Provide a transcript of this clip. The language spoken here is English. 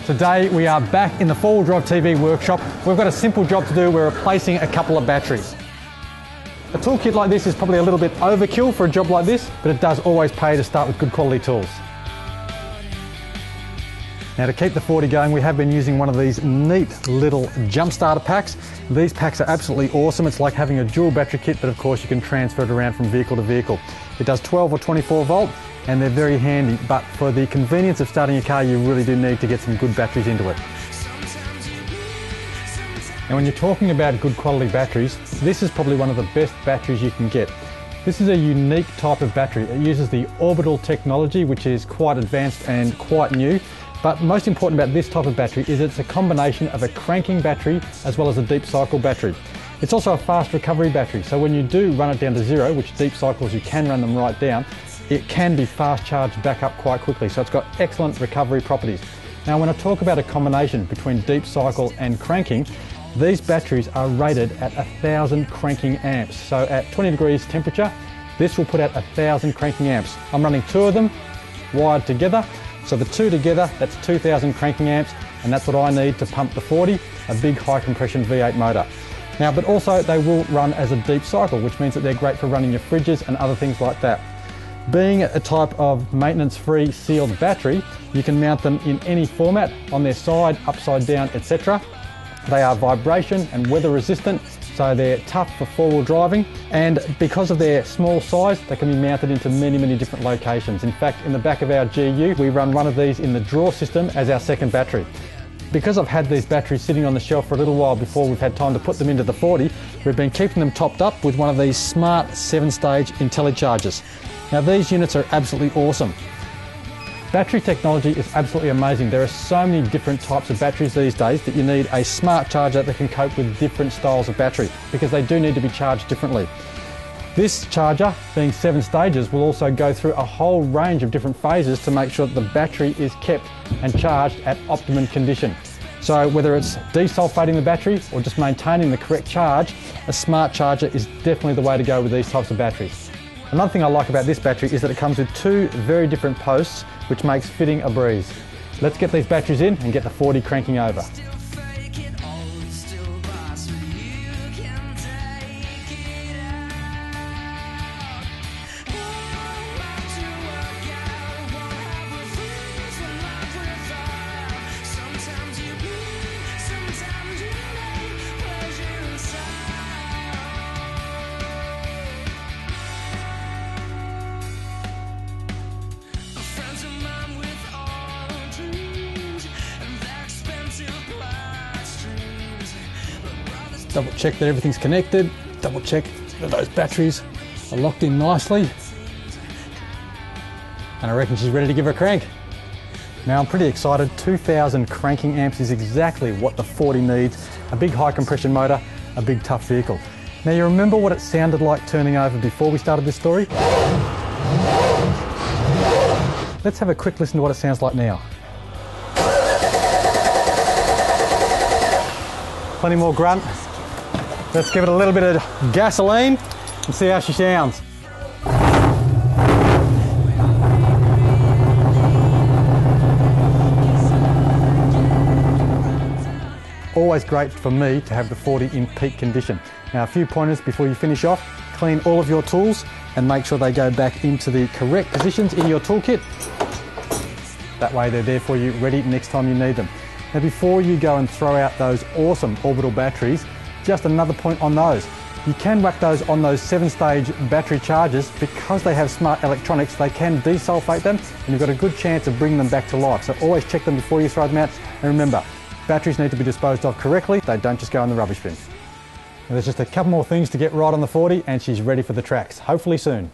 Today we are back in the 4-wheel drive TV workshop. We've got a simple job to do. We're replacing a couple of batteries. A toolkit like this is probably a little bit overkill for a job like this, but it does always pay to start with good quality tools. Now, to keep the 40 going, we have been using one of these neat little jump starter packs. These packs are absolutely awesome. It's like having a dual battery kit, but of course you can transfer it around from vehicle to vehicle. It does 12 or 24 volt, and they're very handy, but for the convenience of starting a car, you really do need to get some good batteries into it. Now, when you're talking about good quality batteries, this is probably one of the best batteries you can get. This is a unique type of battery. It uses the Orbital technology, which is quite advanced and quite new. But most important about this type of battery is it's a combination of a cranking battery as well as a deep cycle battery. It's also a fast recovery battery, so when you do run it down to zero, which deep cycles you can run them right down, it can be fast charged back up quite quickly, so it's got excellent recovery properties. Now, when I talk about a combination between deep cycle and cranking, these batteries are rated at 1,000 cranking amps. So at 20 degrees temperature, this will put out 1,000 cranking amps. I'm running two of them wired together. So the two together, that's 2,000 cranking amps, and that's what I need to pump the 40, a big high compression V8 motor. Now, but also they will run as a deep cycle, which means that they're great for running your fridges and other things like that. Being a type of maintenance-free sealed battery, you can mount them in any format, on their side, upside down, etc. They are vibration and weather resistant, so they're tough for four-wheel driving, and because of their small size, they can be mounted into many different locations. In fact, in the back of our GU, we run one of these in the drawer system as our second battery. Because I've had these batteries sitting on the shelf for a little while before we've had time to put them into the 40, we've been keeping them topped up with one of these smart 7-stage IntelliChargers. Now, these units are absolutely awesome. Battery technology is absolutely amazing. There are so many different types of batteries these days that you need a smart charger that can cope with different styles of battery, because they do need to be charged differently. This charger, being 7 stages, will also go through a whole range of different phases to make sure that the battery is kept and charged at optimum condition. So whether it's desulfating the battery or just maintaining the correct charge, a smart charger is definitely the way to go with these types of batteries. Another thing I like about this battery is that it comes with two very different posts, which makes fitting a breeze. Let's get these batteries in and get the 40 cranking over. Double check that everything's connected, double check that those batteries are locked in nicely. And I reckon she's ready to give her a crank. Now, I'm pretty excited. 2,000 cranking amps is exactly what the 40 needs. A big high compression motor, a big tough vehicle. Now, you remember what it sounded like turning over before we started this story? Let's have a quick listen to what it sounds like now. Plenty more grunt. Let's give it a little bit of gasoline and see how she sounds. Always great for me to have the 40 in peak condition. Now, a few pointers before you finish off. Clean all of your tools and make sure they go back into the correct positions in your toolkit. That way they're there for you, ready next time you need them. Now, before you go and throw out those awesome Orbital batteries, just another point on those. You can whack those on those 7-stage battery chargers. Because they have smart electronics, they can desulfate them, and you've got a good chance of bringing them back to life. So always check them before you throw them out. And remember, batteries need to be disposed of correctly. They don't just go in the rubbish bin. Now, there's just a couple more things to get right on the 40, and she's ready for the tracks, hopefully soon.